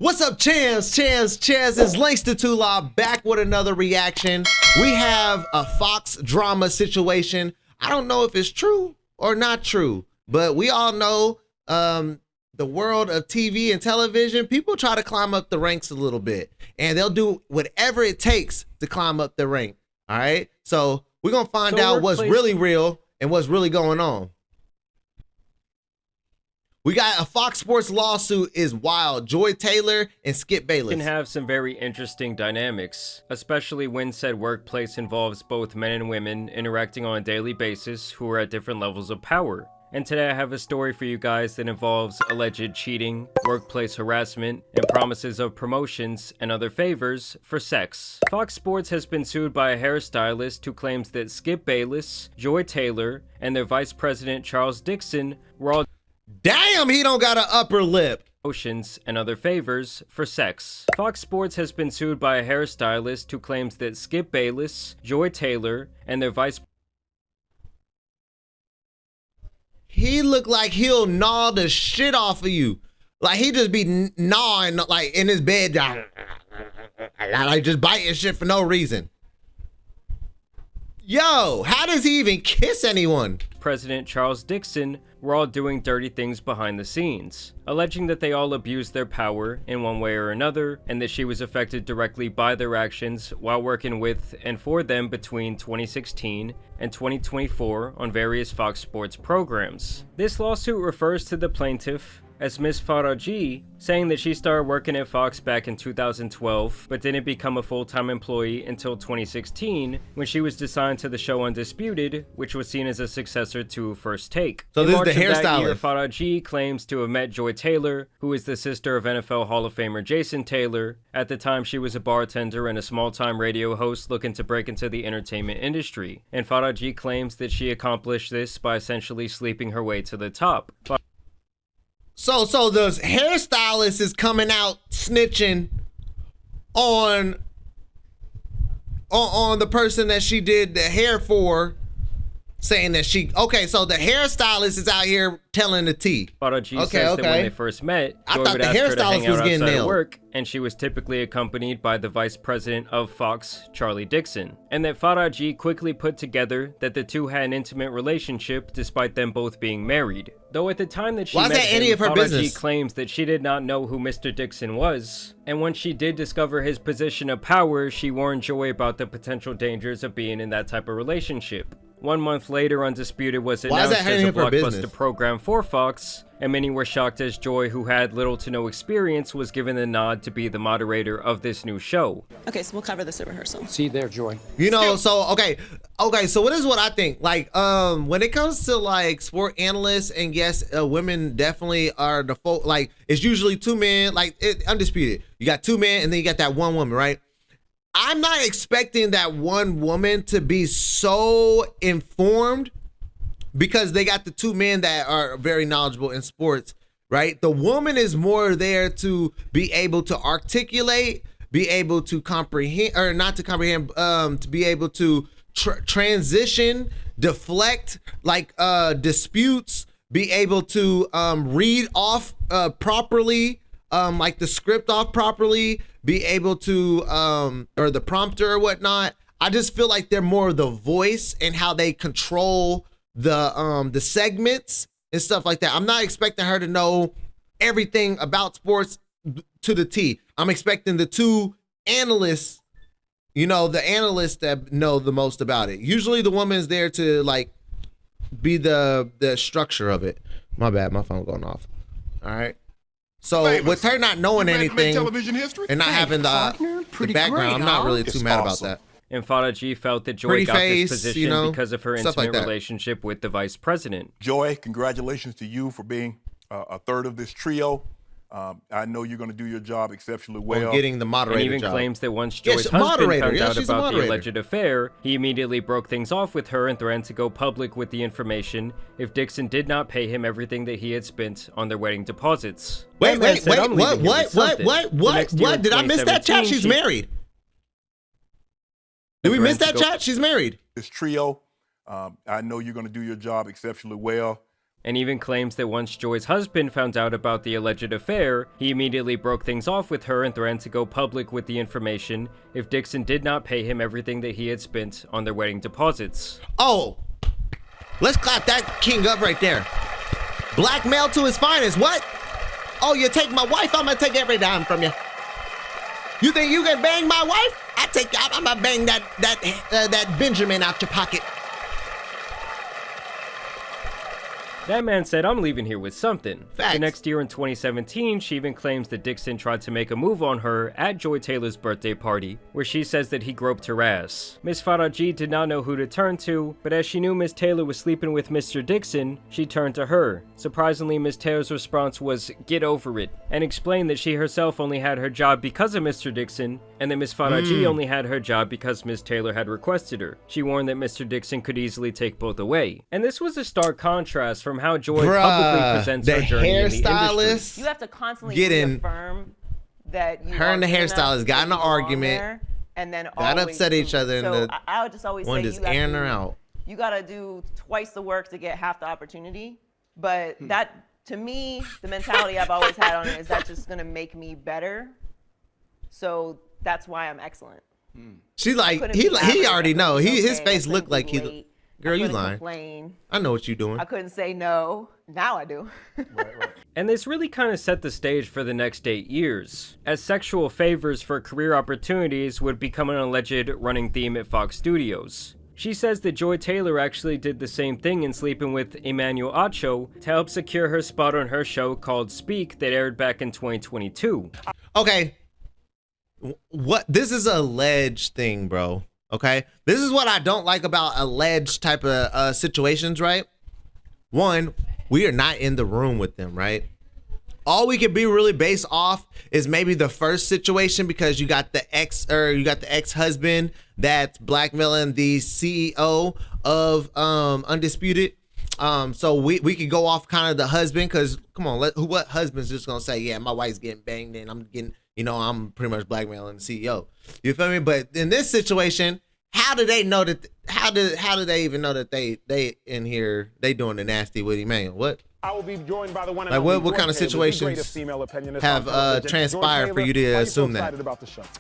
What's up, Chance? It's Langston Tula back with another reaction. We have a Fox drama situation. I don't know if it's true or not true, but we all know the world of TV and television, people try to climb up the ranks a little bit, and they'll do whatever it takes to climb up the rank. All right, so we're gonna find out what's really real and what's really going on. We got a Fox Sports lawsuit is wild. Joy Taylor and Skip Bayless can have some very interesting dynamics, especially when said workplace involves both men and women interacting on a daily basis who are at different levels of power. And today I have a story for you guys that involves alleged cheating, workplace harassment, and promises of promotions and other favors for sex. Fox Sports has been sued by a hairstylist who claims that Skip Bayless, Joy Taylor, and their vice president Charles Dixon were all Damn, he don't got an upper lip. Promotions and other favors for sex. Fox Sports has been sued by a hairstylist who claims that Skip Bayless, Joy Taylor, and their vice He look like he'll gnaw the shit off of you. Like he just be gnawing like in his bed, like just biting shit for no reason. Yo, how does he even kiss anyone? President Charles Dixon were all doing dirty things behind the scenes, alleging that they all abused their power in one way or another, and that she was affected directly by their actions while working with and for them between 2016 and 2024 on various Fox Sports programs. This lawsuit refers to the plaintiff as Miss Faraji, saying that she started working at Fox back in 2012, but didn't become a full-time employee until 2016, when she was assigned to the show Undisputed, which was seen as a successor to First Take. So this is the hairstylist. Faraji claims to have met Joy Taylor, who is the sister of NFL Hall of Famer Jason Taylor. At the time, she was a bartender and a small-time radio host looking to break into the entertainment industry, and Faraji claims that she accomplished this by essentially sleeping her way to the top. So the hairstylist is coming out snitching on the person that she did the hair for, saying that so the hairstylist is out here telling the tea. Faraji says that when they first met, Joy would ask her to hang out outside of work, and she was typically accompanied by the vice president of Fox, Charlie Dixon, and that Faraji quickly put together that the two had an intimate relationship despite them both being married. Though at the time that she met him, Faraji claims that she did not know who Mr. Dixon was, and when she did discover his position of power, she warned Joy about the potential dangers of being in that type of relationship. 1 month later, Undisputed was announced as a blockbuster program for Fox, and many were shocked as Joy, who had little to no experience, was given the nod to be the moderator of this new show. Okay, so we'll cover this at rehearsal. See you there, Joy. You know, so okay, so what is what I think? Like, when it comes to like sport analysts, and yes, women definitely are the folk. Like, it's usually two men. Like, Undisputed, you got two men, and then you got that one woman, right? I'm not expecting that one woman to be so informed because they got the two men that are very knowledgeable in sports, right? The woman is more there to be able to articulate, be able to comprehend, or not to comprehend, to be able to transition, deflect, like disputes, be able to read off properly, like the script off properly, be able to or the prompter or whatnot. I just feel like they're more the voice and how they control the segments and stuff like that. I'm not expecting her to know everything about sports to the T. I'm expecting the two analysts, you know, the analysts that know the most about it. Usually the woman's there to like be the structure of it. My bad, my phone going off. All right. So Bayless, with her not knowing anything and not having the background, I'm not really too mad about that. And Faraji felt that Joy got this position because of her intimate relationship with the vice president. Joy, congratulations to you for being a third of this trio. I know you're going to do your job exceptionally well. On getting the moderator and even job. Claims that once Joy's husband found out about the alleged affair, he immediately broke things off with her and threatened to go public with the information if Dixon did not pay him everything that he had spent on their wedding deposits. Wait, what? Did I miss that chat? She's married. Did we miss that chat? She's married. This trio, I know you're going to do your job exceptionally well. and even claims that once Joy's husband found out about the alleged affair, he immediately broke things off with her and threatened to go public with the information if Dixon did not pay him everything that he had spent on their wedding deposits. Oh, let's clap that king up right there. Blackmail to his finest. What? Oh, you take my wife? I'm gonna take every dime from you. You think you can bang my wife? I'm gonna bang that Benjamin out your pocket. That man said, I'm leaving here with something. Facts. The next year in 2017, she even claims that Dixon tried to make a move on her at Joy Taylor's birthday party, where she says that he groped her ass. Miss Faraji did not know who to turn to, but as she knew Miss Taylor was sleeping with Mr. Dixon, she turned to her. Surprisingly, Miss Taylor's response was, get over it, and explained that she herself only had her job because of Mr. Dixon, and that Miss Faraji only had her job because Miss Taylor had requested her. She warned that Mr. Dixon could easily take both away. And this was a stark contrast from how Joy publicly presents her journey in the industry. You have to constantly reaffirm that you her and the hairstylist got in an argument, and then got upset at each other, and I would just always say just airing her out. You gotta do twice the work to get half the opportunity. But that, to me, the mentality I've always had on it is that's just gonna make me better. So that's why I'm excellent. She's like, he already know. His face looked like he. Girl, you lying. Complain. I know what you're doing. I couldn't say no. Now I do. Right. And this really kind of set the stage for the next 8 years, as sexual favors for career opportunities would become an alleged running theme at Fox Studios. She says that Joy Taylor actually did the same thing in sleeping with Emmanuel Acho to help secure her spot on her show called Speak that aired back in 2022. Okay. What? This is an alleged thing, bro. Okay, this is what I don't like about alleged type of situations, right? One, we are not in the room with them, right? All we can be really based off is maybe the first situation, because you got the ex-husband that's blackmailing the CEO of Undisputed. So we could go off kind of the husband, because come on, what husband's just gonna say, yeah, my wife's getting banged and I'm getting, I'm pretty much blackmailing the CEO. You feel me? But in this situation, how do they know that? How do they even know that they in here they doing the nasty with Emmanuel? What? I will be joined by the one and like only what kind of situations have transpired for you to assume that?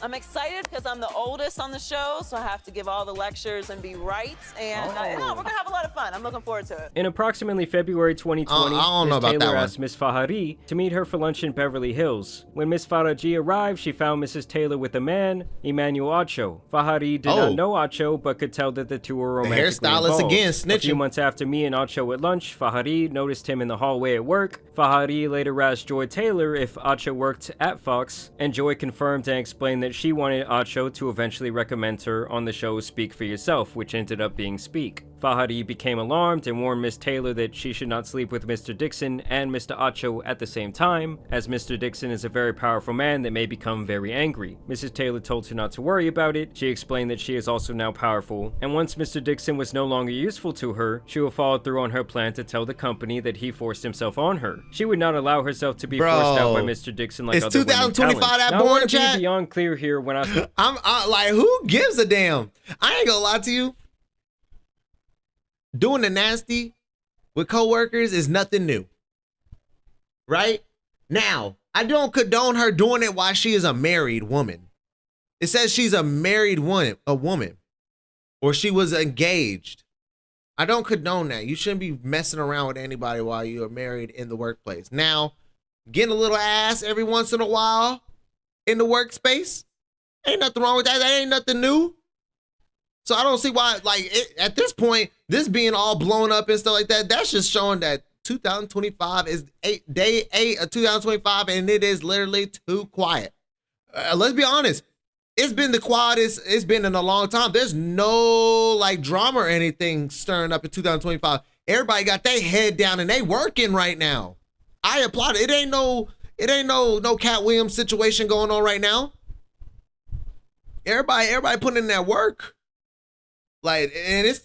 I'm excited because I'm the oldest on the show, so I have to give all the lectures and be right. And we're gonna have a lot of fun. I'm looking forward to it. In approximately February 2020, Miss Taylor asked Miss Fahari to meet her for lunch in Beverly Hills. When Miss Faraji arrived, she found Mrs. Taylor with a man, Emmanuel Acho. Fahari did not know Acho, but could tell that the two were romantically involved. Again, snitching. A few months after me and Acho at lunch, Fahari noticed him in the hallway at work. Fahari later asked Joy Taylor if Acho worked at Fox, and Joy confirmed and explained that she wanted Acho to eventually recommend her on the show Speak for Yourself, which ended up being Speak. Fahari became alarmed and warned Miss Taylor that she should not sleep with Mr. Dixon and Mr. Acho at the same time, as Mr. Dixon is a very powerful man that may become very angry. Mrs. Taylor told her not to worry about it. She explained that she is also now powerful, and once Mr. Dixon was no longer useful to her, she will follow through on her plan to tell the company that he forced himself on her. She would not allow herself to be forced out by Mr. Dixon like other women. It's 2025 that boring, chat? Beyond clear here when I'm like, who gives a damn? I ain't gonna lie to you. Doing the nasty with coworkers is nothing new, right? Now, I don't condone her doing it while she is a married woman. It says she's a married woman, or she was engaged. I don't condone that. You shouldn't be messing around with anybody while you are married in the workplace. Now, getting a little ass every once in a while in the workspace, ain't nothing wrong with that. That ain't nothing new. So I don't see why, at this point, this being all blown up and stuff like that, that's just showing that 2025 is day 8 of 2025, and it is literally too quiet. Let's be honest. It's been the quietest it's been in a long time. There's no drama or anything stirring up in 2025. Everybody got their head down and they working right now. I applaud it. It ain't no Cat Williams situation going on right now. Everybody putting in that work. And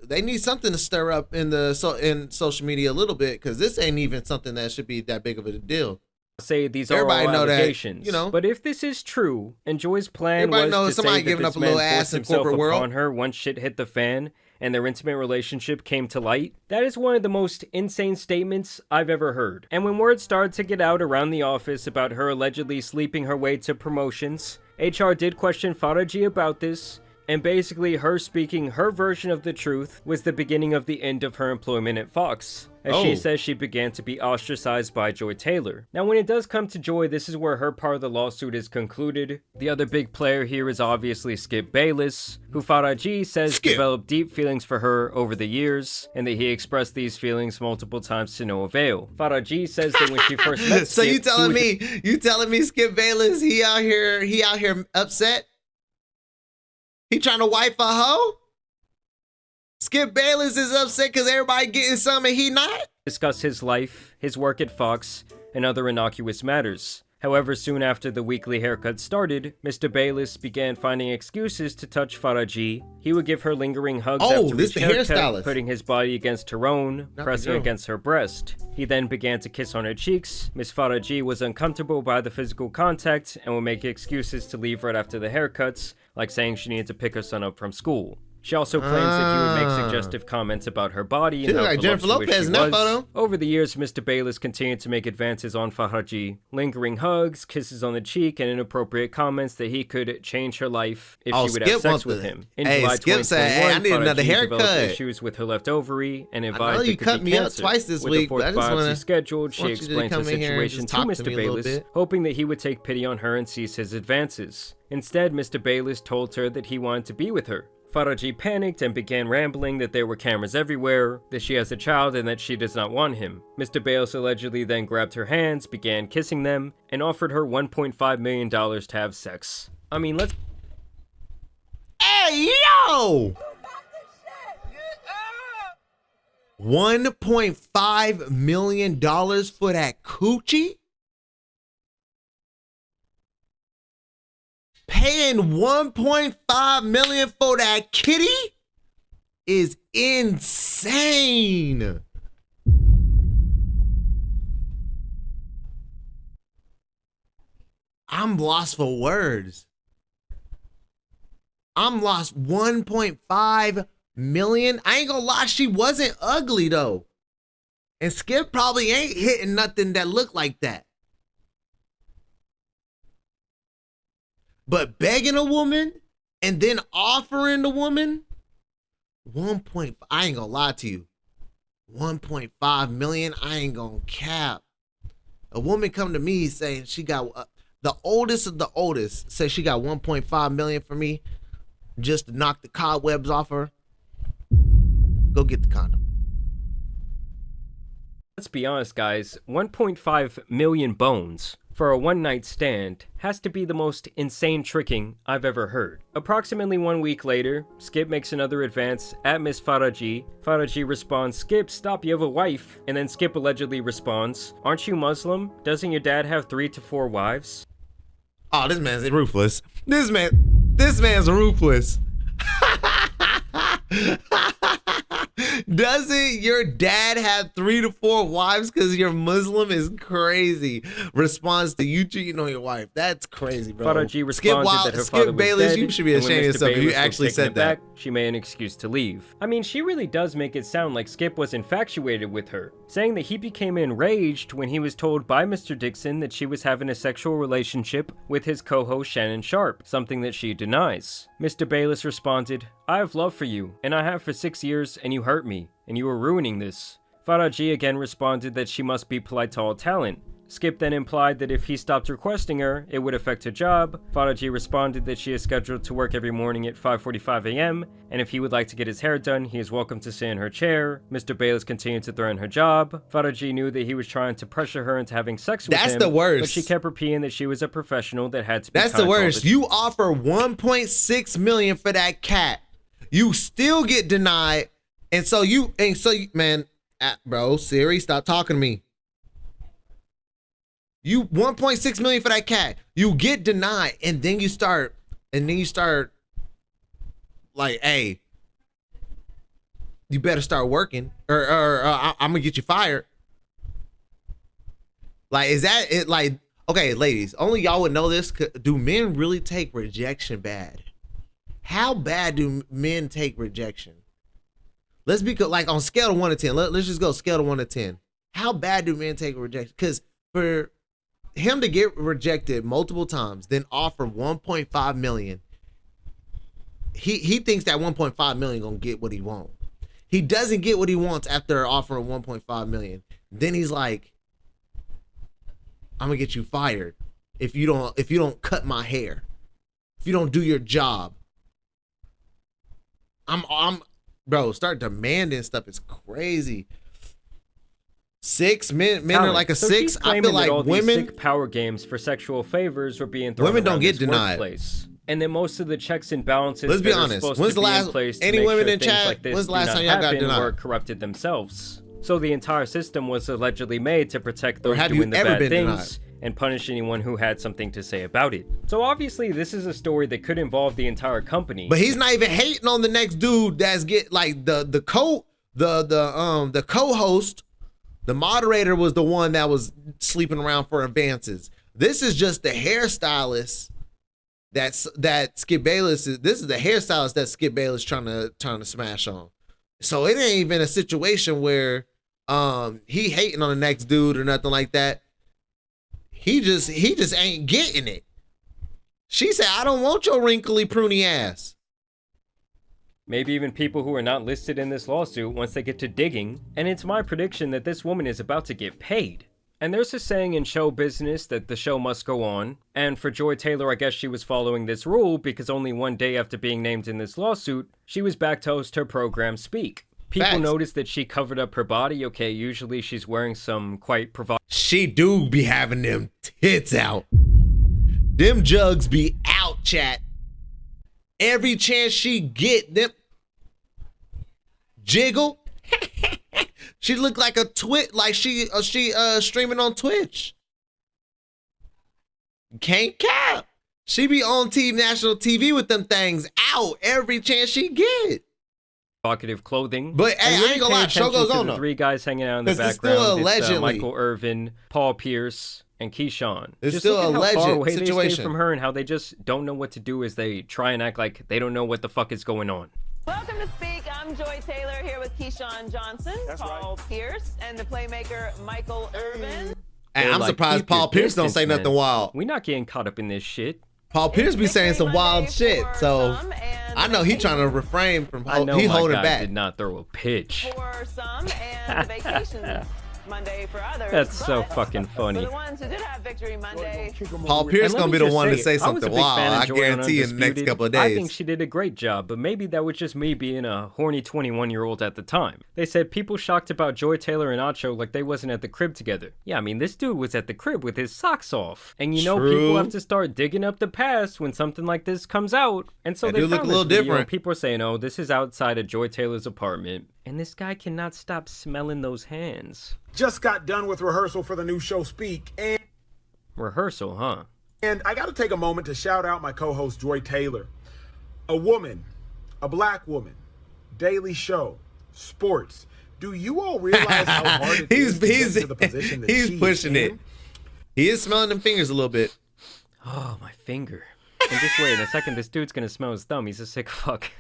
they need something to stir up in social media a little bit, because this ain't even something that should be that big of a deal. Say these are all allegations, but if this is true, and Joy's plan was to say that this man forced himself upon her once shit hit the fan, and their intimate relationship came to light, that is one of the most insane statements I've ever heard. And when word started to get out around the office about her allegedly sleeping her way to promotions, HR did question Farah G about this, and basically her speaking her version of the truth was the beginning of the end of her employment at Fox, as she says she began to be ostracized by Joy Taylor. Now when it does come to Joy, this is where her part of the lawsuit is concluded. The other big player here is obviously Skip Bayless, who Farah G says developed deep feelings for her over the years, and that he expressed these feelings multiple times to no avail. Farah G says that when she first met Skip, so you telling me Skip Bayless, he out here upset? He trying to wife a hoe? Skip Bayless is upset because everybody getting some and he not? Discuss his life, his work at Fox, and other innocuous matters. However, soon after the weekly haircut started, Mr. Bayless began finding excuses to touch Farah G. He would give her lingering hugs after each haircut, putting his body against her own, pressing against her breast. He then began to kiss on her cheeks. Miss Farah G was uncomfortable by the physical contact and would make excuses to leave right after the haircuts, like saying she needed to pick her son up from school. She also claims that he would make suggestive comments about her body and how like Jennifer Lopez in that photo. Over the years, Mr. Bayless continued to make advances on Farah G, lingering hugs, kisses on the cheek, and inappropriate comments that he could change her life if she would have sex with him. In July 2021, I need another haircut. Developed issues with her left ovary and advised it could be cancer. Twice this with week, the fourth biopsy scheduled, she explained her situation to Mr. Bayless, hoping that he would take pity on her and cease his advances. Instead, Mr. Bayless told her that he wanted to be with her. Farah G panicked and began rambling that there were cameras everywhere, that she has a child and that she does not want him. Mr. Bayless allegedly then grabbed her hands, began kissing them, and offered her $1.5 million to have sex. I mean, let's... Hey, yo! $1.5 million for that coochie? Paying $1.5 million for that kitty is insane. I'm lost for words. I'm lost. 1.5 million. I ain't gonna lie, she wasn't ugly though. And Skip probably ain't hitting nothing that looked like that. But begging a woman and then offering the woman 1.5, I ain't gonna lie to you. 1.5 million, I ain't gonna cap. A woman come to me saying she got the oldest of the oldest, says she got 1.5 million for me just to knock the cobwebs off her. Go get the condom. Let's be honest, guys. 1.5 million bones for a one-night stand has to be the most insane tricking I've ever heard. Approximately 1 week later, Skip makes another advance at Miss Farah G. Farah G responds, "Skip, stop, you have a wife." And then Skip allegedly responds, "Aren't you Muslim? Doesn't your dad have 3 to 4 wives?" Oh, this man's ruthless. This man's ruthless. Doesn't your dad have 3 to 4 wives because you're Muslim? Is crazy. Response to you cheating on your wife. That's crazy, bro. Farah G responded that her father was Bayless, dead, you should be ashamed of yourself if you actually said that. She made an excuse to leave. I mean, she really does make it sound like Skip was infatuated with her, saying that he became enraged when he was told by Mr. Dixon that she was having a sexual relationship with his co-host Shannon Sharpe, something that she denies. Mr. Bayless responded, "I have love for you, and I have for 6 years, and you hurt me, and you are ruining this." Farah G again responded that she must be polite to all talent. Skip then implied that if he stopped requesting her, it would affect her job. Farah G responded that she is scheduled to work every morning at 5:45 a.m., and if he would like to get his hair done, he is welcome to sit in her chair. Mr. Bayless continued to threaten her job. Farah G knew that he was trying to pressure her into having sex with him. That's the worst. But she kept repeating that she was a professional that had to be That's the worst. You offer 1.6 million for that cat. You still get denied. And so you, man, bro, Siri, stop talking to me. You 1.6 million for that cat. You get denied, and then you start like, hey, you better start working, or I'm gonna get you fired. Like, is that it? Like, okay, ladies, only y'all would know this. Do men really take rejection bad? How bad do men take rejection? let's be like on scale of 1 to 10. Let's just go scale of 1 to 10. How bad do men take a rejection? Because for him to get rejected multiple times, then offer 1.5 million, he thinks that 1.5 million gonna get what he wants. He doesn't get what he wants after offering 1.5 million. Then he's like, I'm gonna get you fired if you don't cut my hair, if you don't do your job. Bro, start demanding stuff. It's crazy. 6 men are like a 6. I feel like all women these sick power games for sexual favors were being thrown women don't around get this denied. Workplace. And then most of the checks and balances Let's be that are honest. supposed When's to the be last in place to any make women sure in things chat? like this When's the do last not time y'all got happen denied? were corrupted themselves. So the entire system was allegedly made to protect those have doing you the ever bad been things denied? and punish anyone who had something to say about it. So obviously this is a story that could involve the entire company. But he's not even hating on the next dude that's get like the co-host, the moderator was the one that was sleeping around for advances. This is just the hairstylist that Skip Bayless is. This is the hairstylist that Skip Bayless trying to smash on. So it ain't even a situation where he hating on the next dude or nothing like that. He just ain't getting it. She said, I don't want your wrinkly pruny ass. Maybe even people who are not listed in this lawsuit once they get to digging, and it's my prediction that this woman is about to get paid. And there's a saying in show business that the show must go on, and for Joy Taylor, I guess she was following this rule because only one day after being named in this lawsuit, she was back to host her program Speak. People noticed that she covered up her body. Okay, usually she's wearing some quite provocative. She do be having them tits out. Them jugs be out, chat. Every chance she get, them jiggle. She look like a like she streaming on Twitch. Can't cap. She be on national TV with them things out every chance she get. Provocative clothing. But hey, I ain't gonna lie, show goes on the though. 3 guys hanging out in the background. Still allegedly. It's Michael Irvin, Paul Pierce, and Keyshawn. It's just still look at alleged how far away situation. they stay from her and how they just don't know what to do as they try and act like they don't know what the fuck is going on. Welcome to Speak. I'm Joy Taylor here with Keyshawn Johnson, Paul Pierce, and the playmaker Michael Irvin. Hey, I'm surprised Paul Pierce don't say nothing wild. We not getting caught up in this shit. Paul Pierce be saying some wild shit, so I know he trying to refrain from. I know he my holding guy back. did not throw a pitch. For some, and vacation Monday for others. That's so fucking funny. For the ones who did have victory Monday. Paul Pierce gonna be the one to say something wild. I guarantee in the next couple of days. I think she did a great job, but maybe that was just me being a horny 21-year-old at the time. They said people shocked about Joy Taylor and Acho like they wasn't at the crib together. Yeah, I mean, this dude was at the crib with his socks off. And you know, people have to start digging up the past when something like this comes out. And so they found look a little this video, different. People are saying, oh, this is outside of Joy Taylor's apartment. And this guy cannot stop smelling those hands. Just got done with rehearsal for the new show Speak, and rehearsal, huh? And I got to take a moment to shout out my co-host Joy Taylor, a woman, a black woman, daily show, sports. Do you all realize how hard it is to get to the position that he's she's pushing in? it. He is smelling them fingers a little bit. Oh, my finger. And just wait, in a second, this dude's gonna smell his thumb. He's a sick fuck.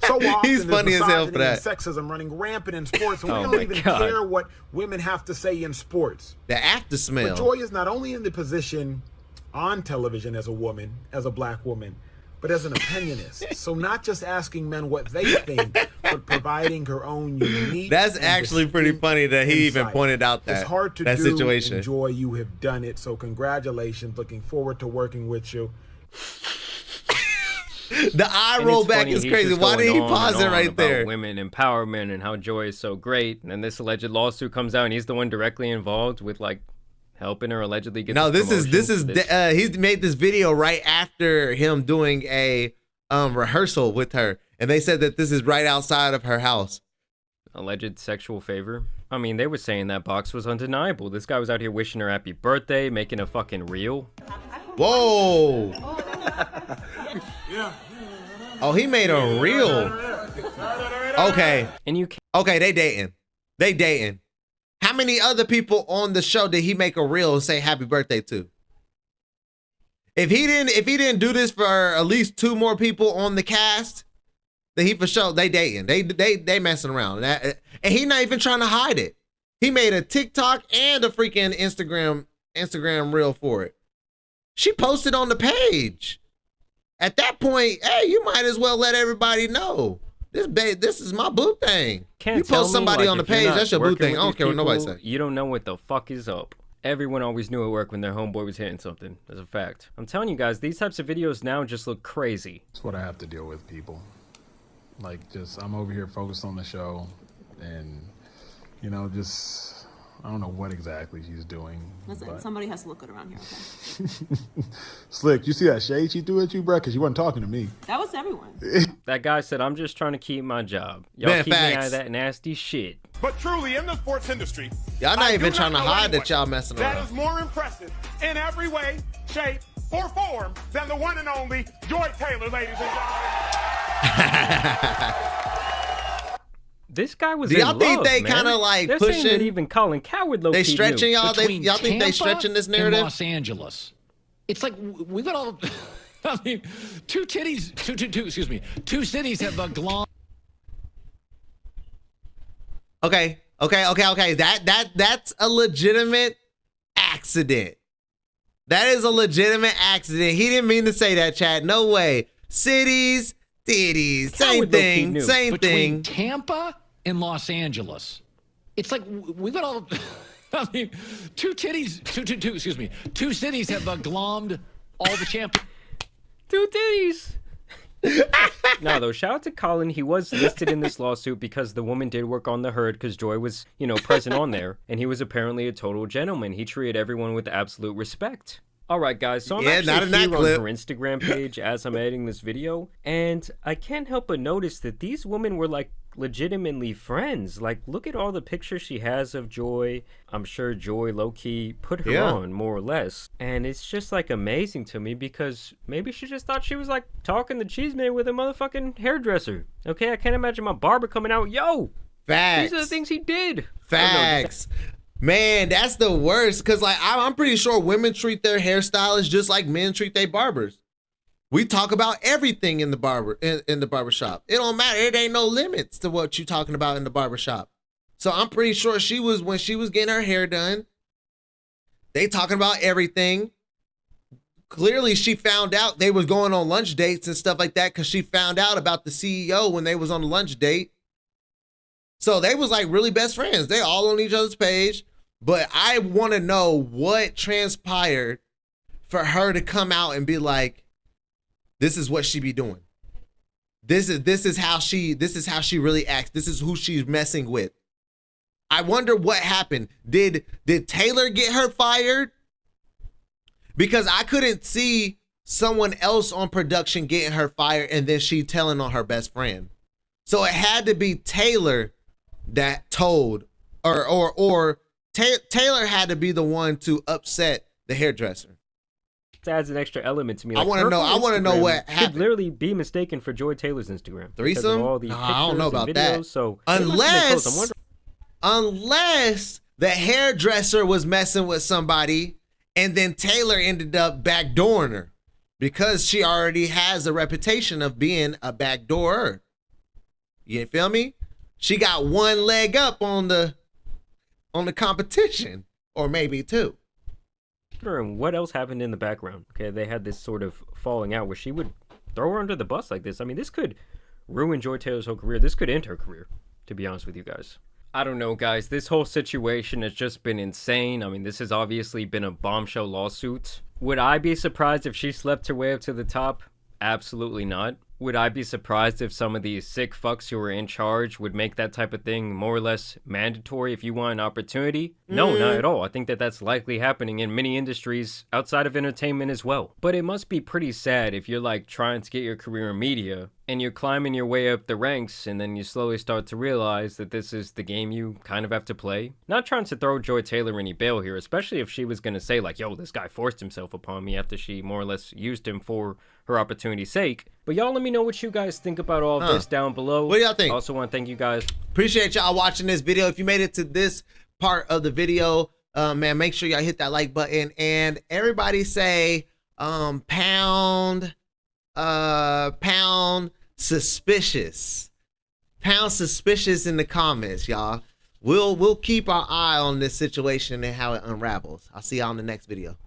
So often he's funny as hell for that. Sexism running rampant in sports, and we Oh don't my even God. care what women have to say in sports. The after smell. But Joy is not only in the position on television as a woman, as a black woman, but as an opinionist. So not just asking men what they think, but providing her own unique. That's and actually pretty distinct funny that he even insight. pointed out It's hard to that do. situation. And Joy, you have done it. So congratulations. Looking forward to working with you. The eye And roll it's back funny, is he's crazy. just Why did going he on pause and it on right about there? Women empowerment and how Joy is so great, and then this alleged lawsuit comes out, and he's the one directly involved with like helping her allegedly get. No, this is promotion. he's made this video right after him doing a rehearsal with her, and they said that this is right outside of her house. Alleged sexual favor. I mean, they were saying that box was undeniable. This guy was out here wishing her happy birthday, making a fucking reel. Whoa! Oh, he made a reel. Okay. And you can't. Okay, they dating. How many other people on the show did he make a reel and say happy birthday to? If he didn't do this for at least 2 more people on the cast, He for sure, they dating. They messing around. And he not even trying to hide it. He made a TikTok and a freaking Instagram reel for it. She posted on the page. At that point, hey, you might as well let everybody know. This is my boo thing. You post somebody on the page, that's your boo thing. I don't care what nobody says. You don't know what the fuck is up. Everyone always knew at work when their homeboy was hitting something. That's a fact. I'm telling you guys, these types of videos now just look crazy. That's what I have to deal with, people. Like, I'm over here focused on the show, and, you know, I don't know what exactly she's doing. Listen, somebody has to look good around here, okay? Slick, you see that shade she threw at you, bro? Because you wasn't talking to me. That was everyone. That guy said, I'm just trying to keep my job. Y'all keep me out of that nasty shit. But truly, in the sports industry, y'all not even trying to hide that y'all messing around. That is more impressive in every way, shape, or form than the one and only Joy Taylor, ladies and gentlemen. This guy was. Do y'all think they kind of like They're pushing? Saying that even Colin Coward, they stretching y'all. Y'all think they stretching this narrative? Los Angeles. It's like we got all. I mean, two cities have a glom. Okay. That's a legitimate accident. That is a legitimate accident. He didn't mean to say that, chat. No way. Cities, titties, same thing. Same Between thing. Tampa and Los Angeles. It's like we got all. I mean, two cities have glommed all the champions. Two titties. No, though, shout out to Colin. He was listed in this lawsuit because the woman did work on the herd because Joy was, present on there. And he was apparently a total gentleman. He treated everyone with absolute respect. All right, guys, so I'm actually here on her Instagram page as I'm editing this video. And I can't help but notice that these women were, legitimately friends. Look at all the pictures she has of Joy. I'm sure Joy low-key put her on, more or less. And it's just amazing to me because maybe she just thought she was talking the cheese man with a motherfucking hairdresser. Okay, I can't imagine my barber coming out, yo, facts. These are the things he did. Facts. Man, that's the worst. Cause I'm pretty sure women treat their hairstylists just like men treat their barbers. We talk about everything in the barbershop. It don't matter. It ain't no limits to what you talking about in the barbershop. So I'm pretty sure when she was getting her hair done, they talking about everything. Clearly she found out they was going on lunch dates and stuff like that because she found out about the CEO when they was on a lunch date. So they was really best friends. They all on each other's page. But I want to know what transpired for her to come out and be like, this is what she be doing. This is how she really acts. This is who she's messing with. I wonder what happened. Did Taylor get her fired? Because I couldn't see someone else on production getting her fired and then she telling on her best friend. So it had to be Taylor that told, or Taylor had to be the one to upset the hairdresser. Adds an extra element to me. I want to know. I want to know what happened. Could literally be mistaken for Joy Taylor's Instagram. Threesome? All the I don't know about videos, that. So unless the hairdresser was messing with somebody, and then Taylor ended up backdooring her because she already has a reputation of being a backdoorer. You feel me? She got one leg up on the competition, or maybe two. And what else happened in the background? Okay, they had this sort of falling out where she would throw her under the bus like this. I mean, this could ruin Joy Taylor's whole career. This could end her career, to be honest with you guys. I don't know, guys. This whole situation has just been insane. I mean, this has obviously been a bombshell lawsuit. Would I be surprised if she slept her way up to the top? Absolutely not. Would I be surprised if some of these sick fucks who are in charge would make that type of thing more or less mandatory if you want an opportunity? No, not at all. I think that that's likely happening in many industries outside of entertainment as well. But it must be pretty sad if you're trying to get your career in media and you're climbing your way up the ranks and then you slowly start to realize that this is the game you kind of have to play. Not trying to throw Joy Taylor any bail here, especially if she was going to say yo, this guy forced himself upon me after she more or less used him for her opportunity's sake. But y'all let me know what you guys think about all of this down below. What do y'all think? Also want to thank you guys. Appreciate y'all watching this video. If you made it to this part of the video, man, make sure y'all hit that like button and everybody say pound suspicious. Pound suspicious in the comments, y'all. We'll keep our eye on this situation and how it unravels. I'll see y'all in the next video.